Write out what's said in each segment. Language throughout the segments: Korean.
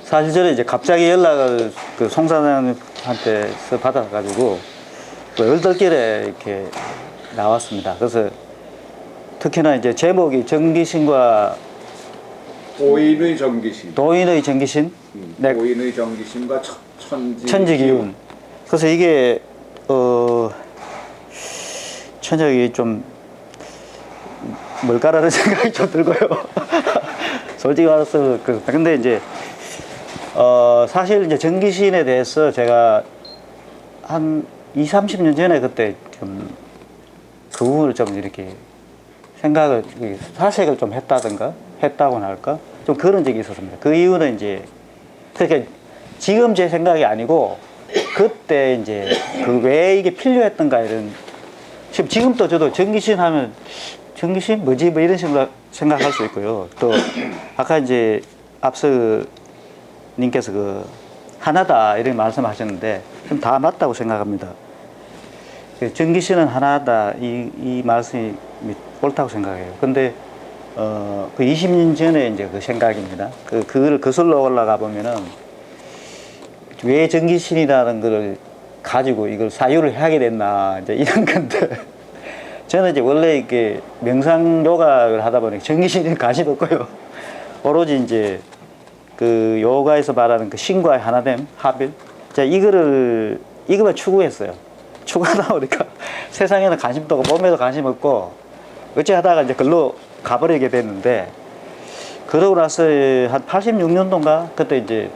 사실 저는 이제 갑자기 연락을 그 송 사장님한테서 받아가지고 그 얼떨결에 이렇게 나왔습니다. 그래서 특히나 이제 제목이 정기신과 도인의 정기신. 도인의 정기신, 네. 도인의 정기신과 천지기운. 그래서 이게 천적이 좀 뭘까라는 생각이 좀 들고요. 솔직히 말해서 근데 이제 사실 이제 정기신에 대해서 제가 한 20-30년 전에 그때 좀 그 부분을 좀 이렇게 생각을 사색을 좀 했다고나 할까 좀 그런 적이 있었습니다. 그 이유는 이제 그러니까 지금 제 생각이 아니고 그때 이제 그 왜 이게 필요했던가 이런 지금도 저도 정기신 하면 정기신 뭐지 뭐 이런 식으로 생각할 수 있고요. 또 아까 이제 앞서 님께서 그 하나다 이렇게 말씀하셨는데 좀 다 맞다고 생각합니다. 정기신은 하나다 이 말씀이 옳다고 생각해요. 근데 그 20년 전에 이제 그 생각입니다. 그걸 거슬러 올라가 보면은 왜 정기신이라는 걸 가지고 이걸 사유를 하게 됐나 이제 이런 건데 저는 이제 원래 이렇게 명상 요가를 하다 보니까 정기신에 관심 없고요. 오로지 이제 그 요가에서 말하는 그 신과의 하나됨, 합일. 제가 이거만 추구했어요. 추구하다 보니까 세상에는 관심도 없고 몸에도 관심 없고 어찌 하다가 이제 글로 가버리게 됐는데 그러고 나서 한 86년도인가 그때 이제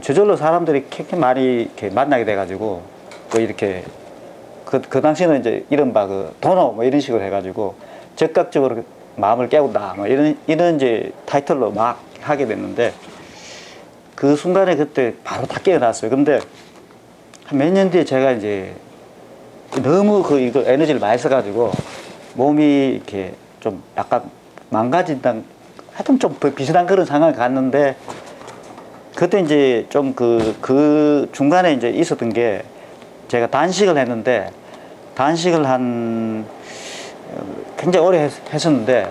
저절로 사람들이 굉장히 많이 이렇게 만나게 돼가지고 또 이렇게 그 당시에는 이제 이른바 그 도노 뭐 이런 식으로 해가지고 적극적으로 마음을 깨운다 뭐 이런 이제 타이틀로 막 하게 됐는데 그 순간에 그때 바로 다 깨어났어요. 근데 한 몇 년 뒤에 제가 이제 너무 이거 에너지를 많이 써가지고 몸이 이렇게 좀 약간 망가진다 하여튼 좀 비슷한 그런 상황이 갔는데 그때 이제 좀 그 중간에 이제 있었던 게 제가 단식을 했는데 단식을 한 굉장히 오래 했었는데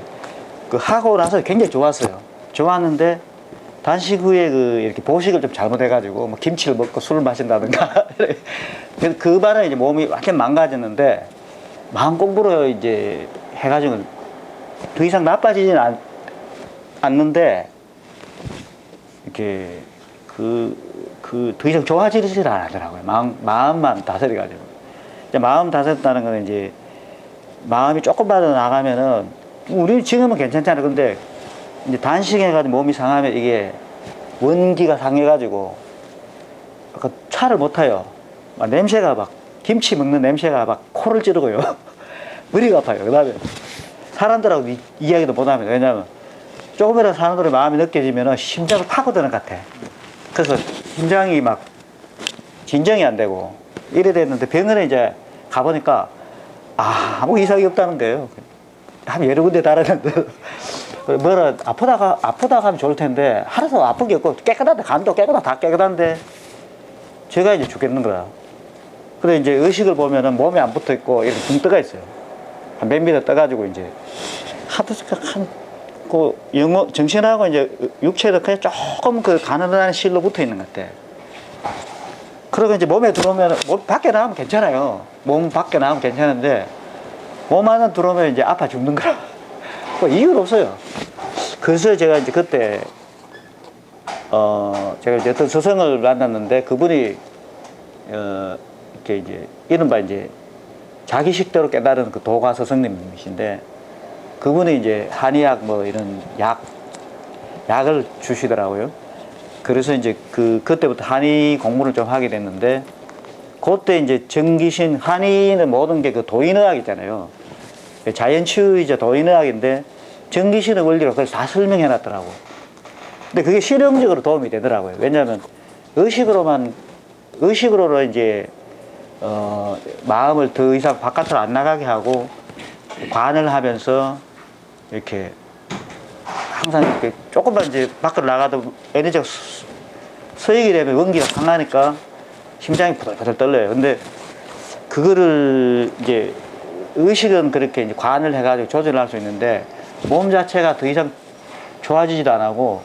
그 하고 나서 굉장히 좋았어요. 좋았는데 단식 후에 이렇게 보식을 좀 잘못해가지고 뭐 김치를 먹고 술을 마신다든가 그 반에 이제 몸이 완전 망가졌는데 마음 공부로 이제 해가지고 더 이상 나빠지진 않는데 이렇게 더 이상 좋아지질 않더라고요. 마음만 다스려가지고. 이제 마음 다스렸다는 건 이제 마음이 조금만 나가면은 우리 지금은 괜찮잖아요. 근데 이제 단식해가지고 몸이 상하면 이게 원기가 상해가지고 아까 차를 못 타요. 막 냄새가 막 김치 먹는 냄새가 막 코를 찌르고요. 머리가 아파요. 그다음에 사람들하고 이야기도 못 합니다. 왜냐하면 조금이라도 사람들의 마음이 느껴지면 심장을 파고드는 것 같아. 그래서 심장이 막 진정이 안 되고 이래 됐는데 병원에 이제 가보니까 아무 이상이 없다는 거예요. 한 여러 군데 다르는데 뭐라 아프다가 하면 좋을 텐데 하나도 아픈 게 없고 깨끗한데 간도 다 깨끗한데 제가 이제 죽겠는 거야. 근데 이제 의식을 보면은 몸에 안 붙어 있고 이렇게 붕 떠가 있어요. 한 몇 미터 떠가지고 이제 영어 정신하고 이제 육체도 그냥 조금 가느다란 실로 붙어 있는 것 같아. 그리고 이제 몸에 들어오면 밖에 나가면 괜찮아요. 몸 밖에 나가면 괜찮은데 몸 안에 들어오면 이제 아파 죽는 거야. 뭐 이유가 없어요. 그래서 제가 이제 그때 제가 이제 어떤 스승을 만났는데 그분이 이렇게 이제 이른바 이제 자기 식대로 깨달은 그 도가 스승님이신데 그분이 이제 한의학 뭐 이런 약을 주시더라고요. 그래서 이제 그때부터 한의 공부를 좀 하게 됐는데 그때 이제 정기신 한의는 모든 게 그 도인의학이잖아요. 자연치유이자 도인의학인데 정기신의 원리로 그걸 다 설명해 놨더라고. 근데 그게 실용적으로 도움이 되더라고요. 왜냐하면 의식으로는 이제 마음을 더 이상 바깥으로 안 나가게 하고 관을 하면서 이렇게 항상 이렇게 조금만 이제 밖으로 나가도 에너지가 서익이 되면 원기가 강하니까 심장이 부들부들 떨려요. 근데 그거를 이제 의식은 그렇게 이제 관을 해가지고 조절할 수 있는데 몸 자체가 더 이상 좋아지지도 안 하고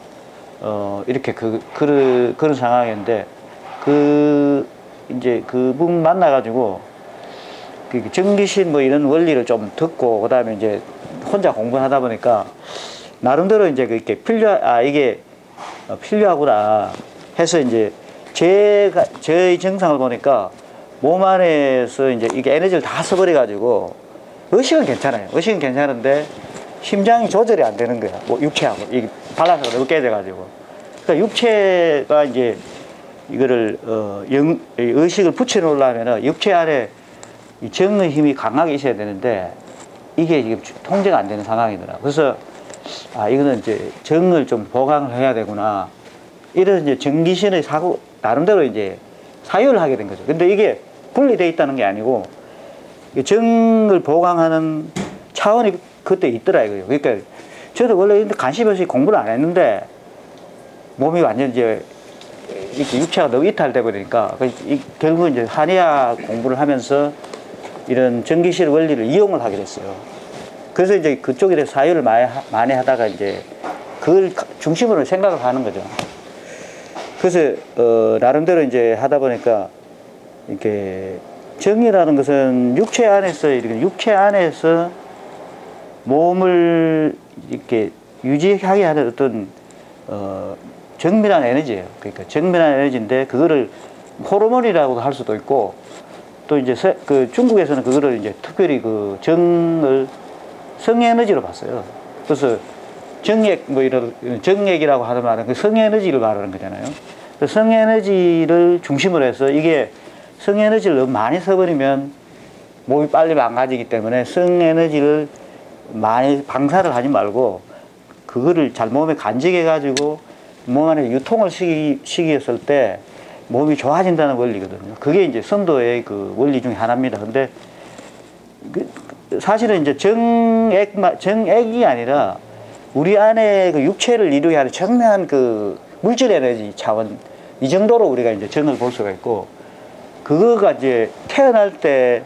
이렇게 그런 상황인데 이제 그분 만나가지고 그 전기신 뭐 이런 원리를 좀 듣고 그다음에 이제 혼자 공부하다 보니까 나름대로 이제 이렇게 이게 필요하구나 해서 이제 저의 증상을 보니까 몸 안에서 이제 이게 에너지를 다 써버려 가지고 의식은 괜찮아요. 의식은 괜찮은데 심장이 조절이 안 되는 거야. 뭐 육체하고 이 밸런스가 너무 깨져 가지고. 그러니까 육체가 이제 이거를 의식을 붙여 놓으려면은 육체 안에 이 정의 힘이 강하게 있어야 되는데 이게 지금 통제가 안 되는 상황이더라. 그래서 이거는 이제 정을 좀 보강을 해야 되구나. 이런 이제 정기신의 사고 나름대로 이제 사유를 하게 된 거죠. 근데 이게 분리되어 있다는 게 아니고 정을 보강하는 차원이 그때 있더라 이거예요. 그러니까 저도 원래 관심 없이 공부를 안 했는데 몸이 완전 이제 이렇게 육체가 너무 이탈돼 버리니까 결국 이제 한의학 공부를 하면서 이런 전기실 원리를 이용을 하게 됐어요. 그래서 이제 그쪽에 대해서 사유를 많이 하다가 이제 그걸 중심으로 생각을 하는 거죠. 그래서 나름대로 이제 하다 보니까 이렇게 정이라는 것은 육체 안에서 몸을 이렇게 유지하게 하는 어떤 정밀한 에너지예요. 그러니까 정밀한 에너지인데 그거를 호르몬이라고도 할 수도 있고 또 이제 그 중국에서는 그거를 이제 특별히 그 정을 성에너지로 봤어요. 그래서 정액 뭐 이런 정액이라고 하는 말은 그 성에너지를 말하는 거잖아요. 그 성에너지를 중심으로 해서 이게 성에너지를 너무 많이 써버리면 몸이 빨리 망가지기 때문에 성에너지를 많이 방사를 하지 말고 그거를 잘 몸에 간직해 가지고 몸 안에 유통을 시켰을 때 몸이 좋아진다는 원리거든요. 그게 이제 선도의 그 원리 중에 하나입니다. 근데 사실은 이제 정액이 아니라 우리 안에 그 육체를 이루게 하는 정면한 그 물질 에너지 차원 이 정도로 우리가 이제 정을 볼 수가 있고 그거가 이제 태어날 때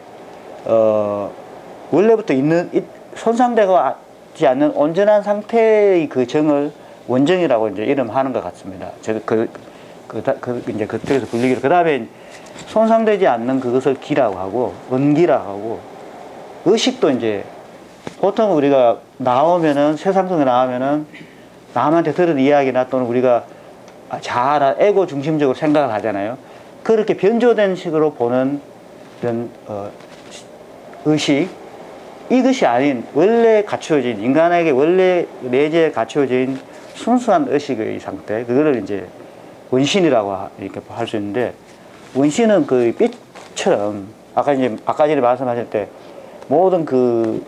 원래부터 손상되지 않는 온전한 상태의 그 정을 원정이라고 이제 이름하는 것 같습니다. 이제 그쪽에서 불리기로. 그 다음에 손상되지 않는 그것을 기라고 하고, 원기라고 하고, 의식도 이제 보통 우리가 세상 속에 나오면은 남한테 들은 이야기나 또는 우리가 에고 중심적으로 생각을 하잖아요. 그렇게 변조된 식으로 보는 이런, 의식, 이것이 아닌 원래 갖추어진, 인간에게 원래 내재에 갖추어진 순수한 의식의 상태, 그거를 이제 원신이라고 이렇게 할 수 있는데, 원신은 그 빛처럼, 아까 전에 말씀하실 때, 모든 그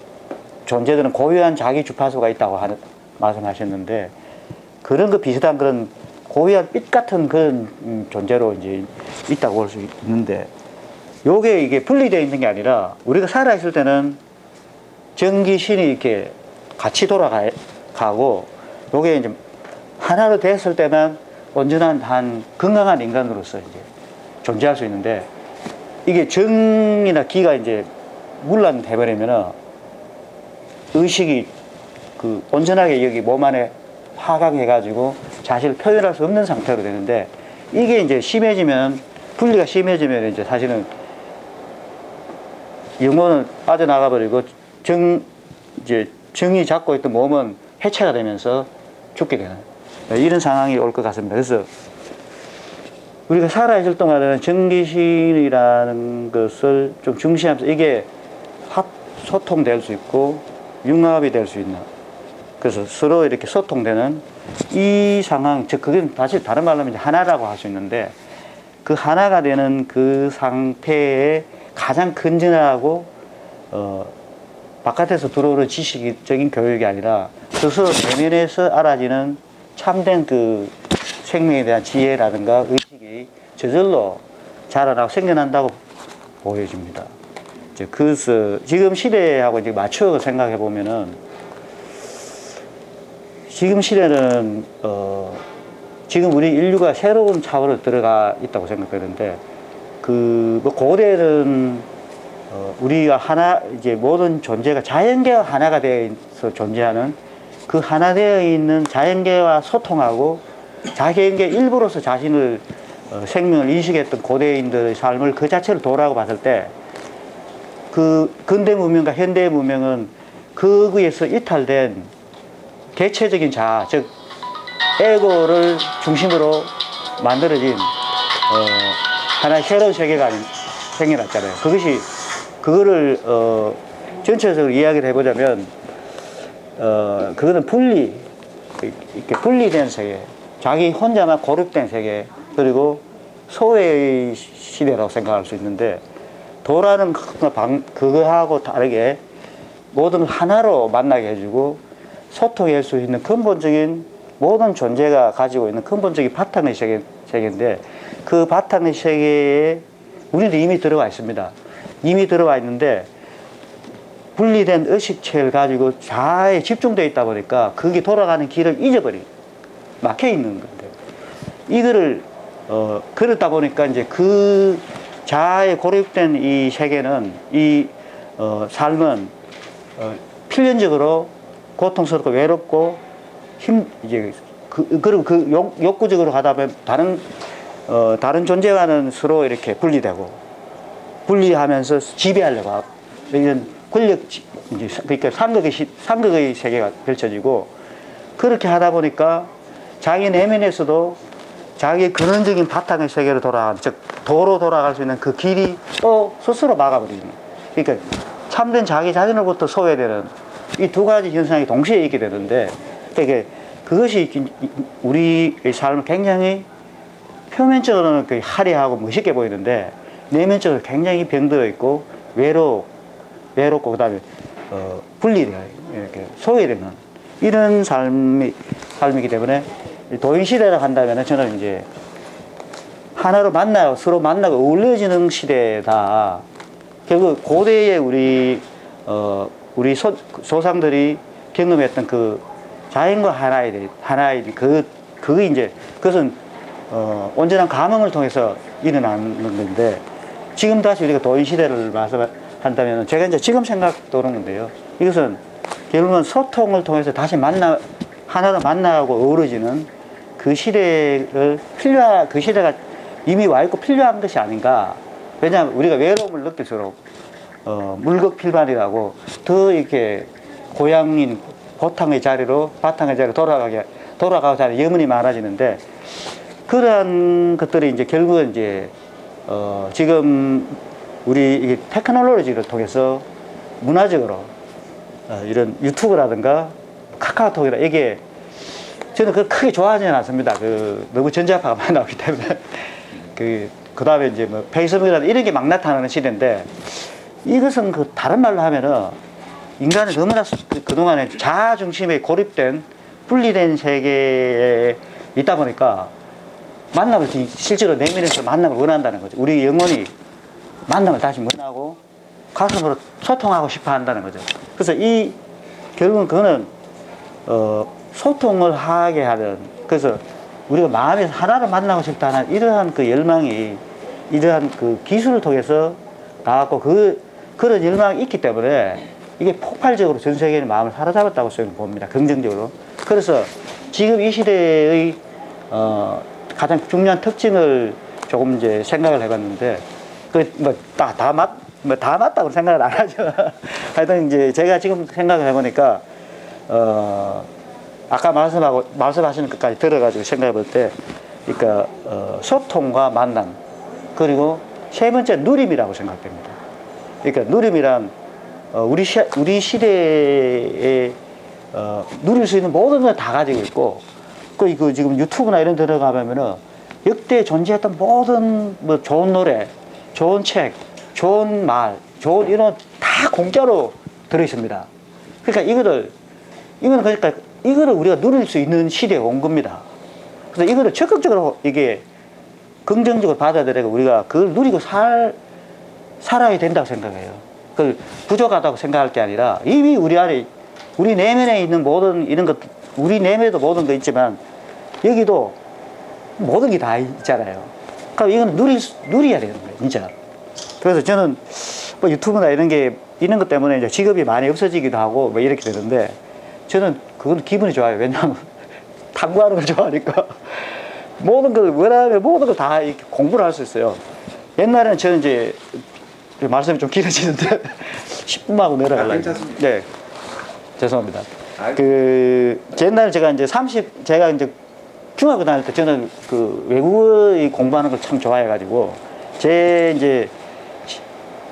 존재들은 고유한 자기 주파수가 있다고 말씀하셨는데, 그런 거 비슷한 그런 고유한 빛 같은 그런 존재로 이제 있다고 볼 수 있는데, 이게 분리되어 있는 게 아니라, 우리가 살아있을 때는 전기신이 이렇게 같이 돌아가고, 요게 이제 하나로 됐을 때만 온전한 건강한 인간으로서 이제 존재할 수 있는데, 이게 정이나 기가 이제 문란돼버리면은 의식이 온전하게 여기 몸 안에 파악해가지고 자신을 표현할 수 없는 상태로 되는데, 이게 이제 분리가 심해지면 이제 사실은 영혼은 빠져나가버리고 정이 잡고 있던 몸은 해체가 되면서 죽게 되는 이런 상황이 올 것 같습니다. 그래서 우리가 살아있을 동안에는 정기신이라는 것을 좀 중시하면서 이게 소통될 수 있고 융합이 될 수 있는, 그래서 서로 이렇게 소통되는 이 상황, 그게 사실 다른 말로 하면 하나라고 할 수 있는데, 그 하나가 되는 그 상태에 가장 근전하고 바깥에서 들어오는 지식적인 교육이 아니라 스스로 내면에서 알아지는 참된 그 생명에 대한 지혜라든가 의식이 저절로 자라나고 생겨난다고 보여집니다. 그래서 지금 시대하고 이제 맞춰 생각해 보면은, 지금 시대는 지금 우리 인류가 새로운 차원을 들어가 있다고 생각하는데, 뭐 고대는 우리가 하나, 이제 모든 존재가 자연계와 하나가 되어서 존재하는 그 하나 되어 있는 자연계와 소통하고 자연계 일부로서 자신을 생명을 인식했던 고대인들의 삶을 그 자체를 도라고 봤을 때 그 근대 문명과 현대 문명은 거기에서 이탈된 개체적인 자아, 즉 에고를 중심으로 만들어진 하나의 새로운 세계가 생겨났잖아요. 그거를 전체적으로 이야기를 해보자면 그거는 이렇게 분리된 세계, 자기 혼자만 고립된 세계, 그리고 소외의 시대라고 생각할 수 있는데, 도라는 그거하고 다르게 모든 하나로 만나게 해주고 소통할 수 있는 근본적인, 모든 존재가 가지고 있는 근본적인 바탕의 세계인데, 그 바탕의 세계에 우리도 이미 들어와 있습니다. 이미 들어와 있는데 분리된 의식체를 가지고 자아에 집중되어 있다 보니까 그게 돌아가는 길을 잊어버린, 막혀 있는 건데, 이거를 그렇다 보니까 이제 그 자아에 고립된 이 세계는, 이 삶은 필연적으로 고통스럽고 외롭고 이제 그리고 욕구적으로 가다 보면 다른 존재와는 서로 이렇게 분리하면서 지배하려고 하고, 이런 그러니까 삼극의 세계가 펼쳐지고, 그렇게 하다 보니까 자기 내면에서도 자기 근원적인 바탕의 세계로 돌아가는, 즉 도로 돌아갈 수 있는 그 길이 또 스스로 막아버리는, 그러니까 참된 자기 자신으로부터 소외되는 이 두 가지 현상이 동시에 있게 되는데, 그러니까 그것이 우리의 삶을 굉장히 표면적으로는 화려하고 멋있게 보이는데 내면적으로 굉장히 병들어 있고 외롭고 그다음에 분리되어 이렇게 소외되는 이런 삶이기 때문에, 도인 시대라고 한다면 저는 이제 하나로 서로 만나고 어울려지는 시대다. 결국 고대의 우리 조상들이 경험했던 그 자연과 하나의 그것은 온전한 감흥을 통해서 일어나는 건데, 지금 다시 우리가 도인 시대를 말씀한다면 제가 이제 지금 생각 도는 건데요. 이것은 결국은 소통을 통해서 다시 하나로 만나고 어우러지는 그 그 시대가 이미 와 있고 필요한 것이 아닌가. 왜냐하면 우리가 외로움을 느낄수록 물극필반이라고 더 이렇게 고향인 바탕의 자리로 돌아가고자 하는 염원이 많아지는데, 그러한 것들이 이제 결국은 이제 지금 우리 테크놀로지를 통해서 문화적으로 이런 유튜브라든가 카카오톡이라, 이게 저는 그걸 크게 좋아하지는 않습니다. 너무 전자파가 많이 나오기 때문에. 그 다음에 이제 뭐 페이스북이라든가 이런 게 막 나타나는 시대인데, 이것은 다른 말로 하면은 인간은 너무나 그동안에 자아 중심에 고립된 분리된 세계에 있다 보니까 실제로 내면에서 만남을 원한다는 거죠. 우리 영혼이 만남을 다시 원하고 가슴으로 소통하고 싶어 한다는 거죠. 그래서 결국은 그거는 소통을 하게 하는, 그래서 우리가 마음에서 하나를 만나고 싶다는 이러한 그 열망이 이러한 그 기술을 통해서 나왔고, 그런 열망이 있기 때문에 이게 폭발적으로 전 세계의 마음을 사로잡았다고 저는 봅니다. 긍정적으로. 그래서 지금 이 시대의 가장 중요한 특징을 조금 이제 생각을 해봤는데, 다 맞다고 생각을 안 하죠. 하여튼 이제 제가 지금 생각을 해보니까 아까 말씀하시는 것까지 들어가지고 생각해 볼 때, 그러니까 소통과 만남, 그리고 세 번째 누림이라고 생각됩니다. 그러니까 누림이란 우리 시대에 누릴 수 있는 모든 걸 다 가지고 있고, 그 지금 유튜브나 이런 데 들어가면은 역대 존재했던 모든 뭐 좋은 노래, 좋은 책, 좋은 말, 좋은 이런 다 공짜로 들어 있습니다. 그러니까 이거를 우리가 누릴 수 있는 시대에 온 겁니다. 그래서 이거를 적극적으로 이게 긍정적으로 받아들이고 우리가 그걸 누리고 살아야 된다고 생각해요. 그걸 부족하다고 생각할 게 아니라 이미 우리 내면에 있는 모든 이런 것, 우리 내면에도 모든 거 있지만 여기도 모든 게 다 있잖아요. 그러니까 이건 누려야 되는 거예요, 진짜. 그래서 저는 뭐 유튜브나 이런 것 때문에 이제 직업이 많이 없어지기도 하고 뭐 이렇게 되는데 저는 그건 기분이 좋아요. 왜냐하면 탐구하는 걸 좋아하니까 모든 걸 원하면 모든 걸 다 이렇게 공부를 할 수 있어요. 옛날에는 저는 이제 말씀이 좀 길어지는데 10분만 하고 내려가려고. 괜찮습니다. 네, 죄송합니다. 아이. 옛날에 제가 이제 제가 이제 중학교 다닐 때 저는 그 외국어 공부하는 걸 참 좋아해가지고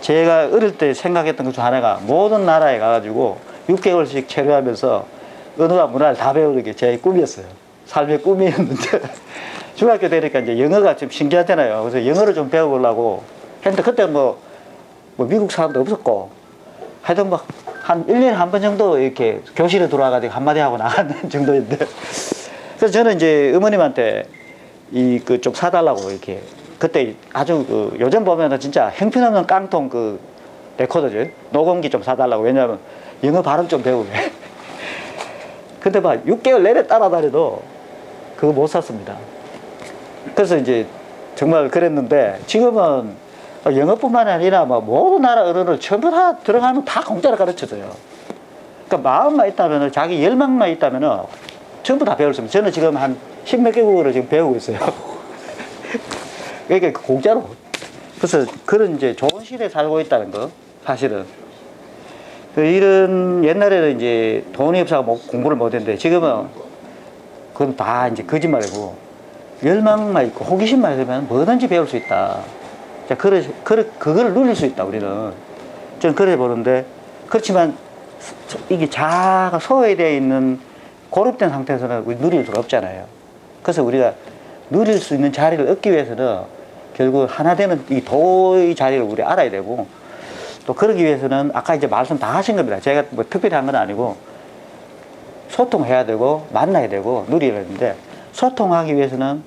제가 어릴 때 생각했던 것 중 하나가 모든 나라에 가가지고 6개월씩 체류하면서 언어와 문화를 다 배우는 게 제 꿈이었어요. 삶의 꿈이었는데 중학교 되니까 이제 영어가 좀 신기하잖아요. 그래서 영어를 좀 배워보려고 했는데 그때 뭐 미국 사람도 없었고 하여튼 막 한 1년에 한 번 정도 이렇게 교실에 들어와가지고 한마디 하고 나가는 정도인데 그래서 저는 이제 어머님한테 그 좀 사달라고 이렇게 그때 아주 요즘 보면은 진짜 형편없는 깡통 그 레코더죠. 녹음기 좀 사달라고. 왜냐하면 영어 발음 좀 배우게. 근데 막 6개월 내내 따라다녀도 그거 못 샀습니다. 그래서 이제 정말 그랬는데 지금은 영어뿐만 아니라 뭐 모든 나라 언어를 전부 다 들어가면 다 공짜로 가르쳐줘요. 그러니까 마음만 있다면은 자기 열망만 있다면은 전부 다 배울 수 있습니다. 저는 지금 한 10몇 개국어를 지금 배우고 있어요. 그러니까 공짜로. 그래서 그런 이제 좋은 시대에 살고 있다는 거, 사실은. 이런 옛날에는 이제 돈이 없어서 공부를 못했는데 지금은 그건 다 이제 거짓말이고 열망만 있고 호기심만 있으면 뭐든지 배울 수 있다. 자, 그걸 누릴 수 있다, 우리는. 저는 그래 보는데, 그렇지만 이게 자아가 소외되어 있는 고립된 상태에서는 우리 누릴 수가 없잖아요. 그래서 우리가 누릴 수 있는 자리를 얻기 위해서는 결국 하나 되는 이 도의 자리를 우리 알아야 되고, 또 그러기 위해서는 아까 이제 말씀 다 하신 겁니다. 제가 뭐 특별히 한 건 아니고, 소통해야 되고, 만나야 되고, 누려야 되는데, 소통하기 위해서는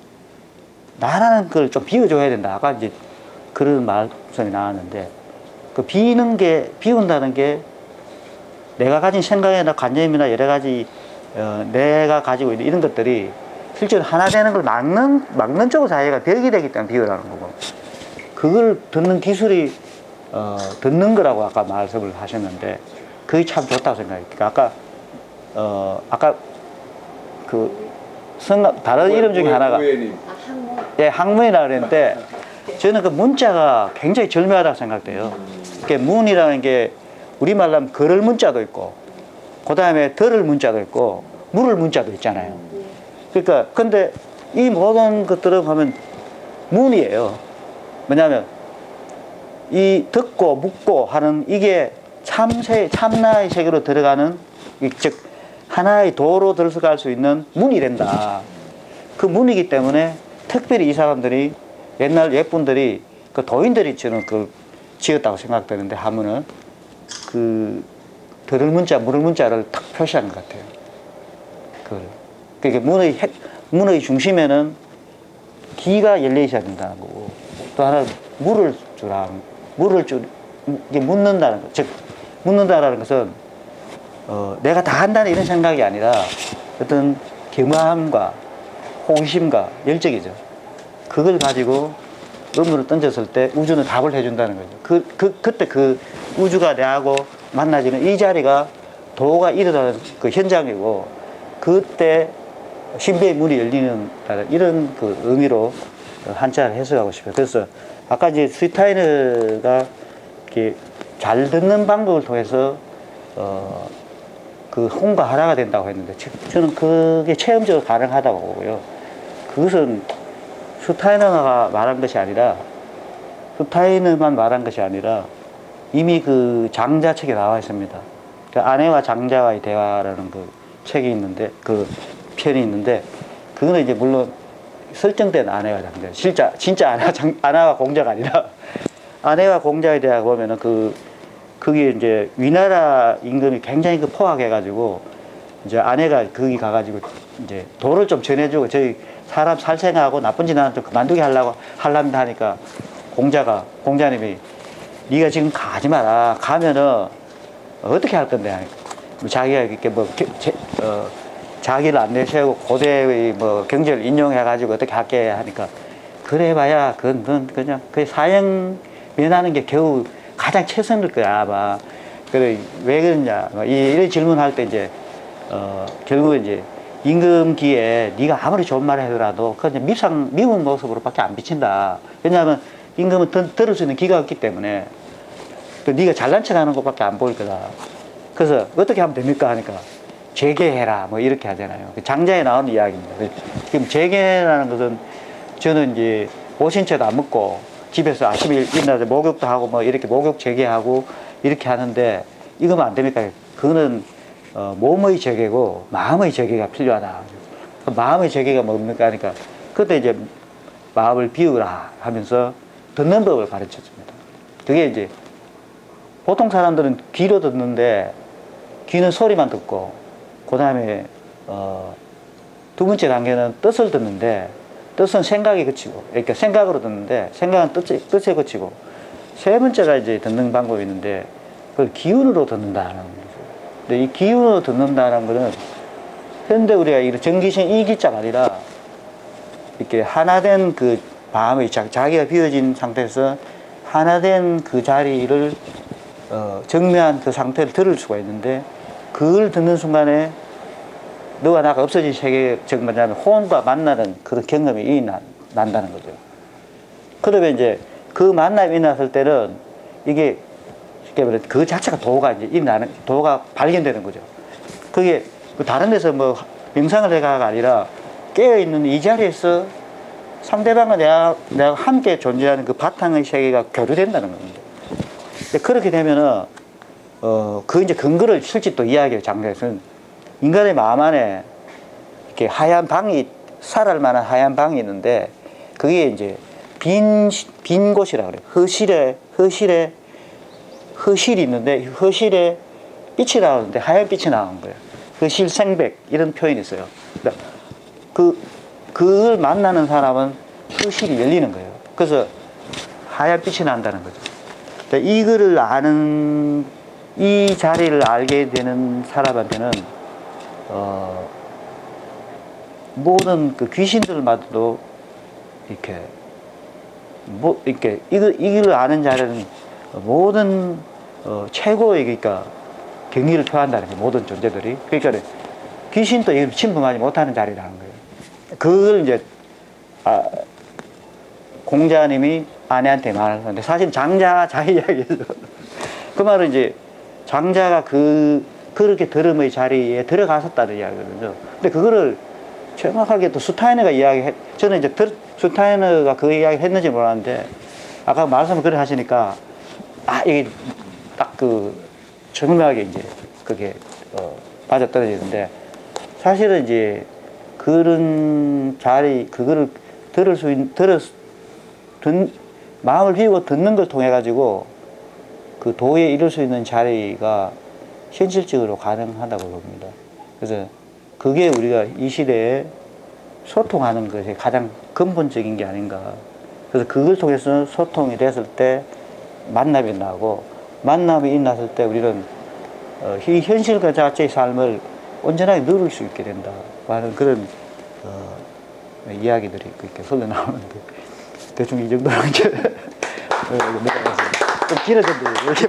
나라는 걸 좀 비워줘야 된다. 아까 이제 그런 말씀이 나왔는데, 그 비운다는 게 내가 가진 생각이나 관념이나 여러 가지, 내가 가지고 있는 이런 것들이 실제로 하나 되는 걸 막는 쪽으로 자기가 벽이 되기 때문에 비우라는 거고, 그걸 듣는 기술이, 듣는 거라고 아까 말씀을 하셨는데, 그게 참 좋다고 생각해요. 그러니까 아까 다른 이름 중에 하나가, 예, 학문이라고 그랬는데, 저는 그 문자가 굉장히 절묘하다고 생각돼요. 문이라는 게 우리말로 하면 걸을 문자도 있고, 그 다음에 들을 문자도 있고, 물을 문자도 있잖아요. 그러니까, 근데 이 모든 것들은 보면 문이에요. 뭐냐면, 이 듣고 묻고 하는 이게 참나의 세계로 들어가는, 즉, 하나의 도로 들어갈 수 있는 문이 된다. 그 문이기 때문에 특별히 이 사람들이 옛날 옛분들이 그 도인들이 저는 그걸 지었다고 생각되는데 하면은 그 들을 문자, 물을 문자를 탁 표시한 것 같아요. 그러니까 문의 중심에는 귀가 열려 있어야 된다는 거고, 또 하나 물을 이게 묻는다는 것, 즉 묻는다라는 것은 내가 다 한다는 이런 생각이 아니라 어떤 겸허함과 호기심과 열정이죠. 그걸 가지고 의무를 던졌을 때 우주는 답을 해준다는 거죠. 그때 그 우주가 내하고 만나지는 이 자리가 도가 일어나는 그 현장이고, 그때 신비의 문이 열리는 이런 그 의미로 한자를 해석하고 싶어요. 그래서 아까 이제 스위타이너가 이렇게 잘 듣는 방법을 통해서 그 홍과 하나가 된다고 했는데, 저는 그게 체험적으로 가능하다고 보고요. 그것은 슈타이너가 말한 것이 아니라, 슈타이너만 말한 것이 아니라 이미 그 장자책에 나와 있습니다. 그 아내와 장자와의 대화라는 그 책이 있는데, 그 편이 있는데, 그거는 이제 물론 설정된 아내와 장자, 진짜 아내와 공자가 아니라 아내와 공자에 대해 보면은 그게 이제 위나라 임금이 굉장히 포악해가지고, 이제 아내가 거기 가가지고 이제 도를 좀 전해주고, 저희 사람 살 생각하고 나쁜 짓 하나 좀 그만두게 하려면 하니까 공자님이 네가 지금 가지 마라. 가면은 어떻게 할 건데 하니까, 자기가 이렇게 자기를 안 내세우고 고대의 경제를 인용해가지고 어떻게 할게 하니까, 그래 봐야 그건 그냥 그 사형 면하는 게 겨우 가장 최선일 거야 아마. 그래 왜 그러냐 이런 질문할 때 이제 결국 이제 임금기에 네가 아무리 좋은 말을 하더라도 그냥 미운 모습으로밖에 안 비친다. 왜냐하면 임금은 들을 수 있는 귀가 없기 때문에 또 네가 잘난 척하는 것밖에 안 보일 거다. 그래서 어떻게 하면 됩니까 하니까 재계해라 뭐 이렇게 하잖아요. 장자에 나오는 이야기입니다. 지금 재계라는 것은 저는 이제 오신채도 안 먹고 집에서 아침에 일어나서 목욕도 하고 뭐 이렇게 목욕 재계하고 이렇게 하는데 이거면 안 됩니까? 그거는 몸의 재계고 마음의 재계가 필요하다. 마음의 재계가 뭡니까 하니까 그때 이제 마음을 비우라 하면서 듣는 법을 가르쳐 줍니다. 그게 이제 보통 사람들은 귀로 듣는데 귀는 소리만 듣고 그 다음에 두 번째 단계는 뜻을 듣는데 뜻은 생각에 그치고 그러니까 생각으로 듣는데 생각은 뜻에 그치고 세 번째가 이제 듣는 방법이 있는데 그걸 기운으로 듣는다는 거죠. 근데 이 기운으로 듣는다는 거는 현대 우리가 이런 정기신 이기자가 아니라 이렇게 하나된 그 마음의 자기가 비워진 상태에서 하나된 그 자리를 정묘한 그 상태를 들을 수가 있는데 그걸 듣는 순간에 너와 나가 없어진 세계 즉 뭐냐면 호흡과 만나는 그런 경험이 난다는 거죠. 그러면 이제 그 만남이 일어났을 때는 이게 쉽게 말해 그 자체가 도가 이제 일어나는 도가 발견되는 거죠. 그게 다른 데서 뭐 명상을 해가가 아니라 깨어 있는 이 자리에서 상대방과 내가 함께 존재하는 그 바탕의 세계가 교류된다는 겁니다. 그렇게 되면은 그 이제 근거를 실제 또 이야기해요. 장자에서는 인간의 마음 안에 이렇게 하얀 방이 살할 만한 하얀 방이 있는데 그게 이제 빈 곳이라 그래요. 허실이 있는데 허실에 빛이 나오는데 하얀 빛이 나오는 거예요. 허실 생백 이런 표현이 있어요. 그러니까 그걸 만나는 사람은 허실이 열리는 거예요. 그래서 하얀 빛이 난다는 거죠. 그러니까 이거를 아는 이 자리를 알게 되는 사람한테는 모든 그 귀신들마저도 이렇게 이걸 아는 자리는 모든 최고의 그러니까 경의를 표한다는 거예요. 모든 존재들이. 그러니까 귀신도 이걸 침범하지 못하는 자리라는 거예요. 그걸 이제 공자님이 아내한테 말하는데 사실 장자가 자기 이야기죠. 그 말은 이제 장자가 그렇게 들음의 자리에 들어갔었다는 이야기거든요. 근데 그거를 정확하게 또 스타이너가 저는 이제 스타이너가 그 이야기 했는지 몰랐는데 아까 말씀을 그래 하시니까 이게 딱 정밀하게 이제 그게 맞아떨어지는데 사실은 이제 그런 자리 그거를 마음을 비우고 듣는 걸 통해 가지고 그 도에 이룰 수 있는 자리가 현실적으로 가능하다고 봅니다. 그래서 그게 우리가 이 시대에 소통하는 것이 가장 근본적인 게 아닌가. 그래서 그걸 통해서 소통이 됐을 때 만남이 나고 만남이 일어났을 때 우리는 이 현실과 자체의 삶을 온전하게 누릴 수 있게 된다 하는 그런 이야기들이 이렇게 흘러나오는데 대충 이 정도로 이제 좀 길어졌는데 이렇게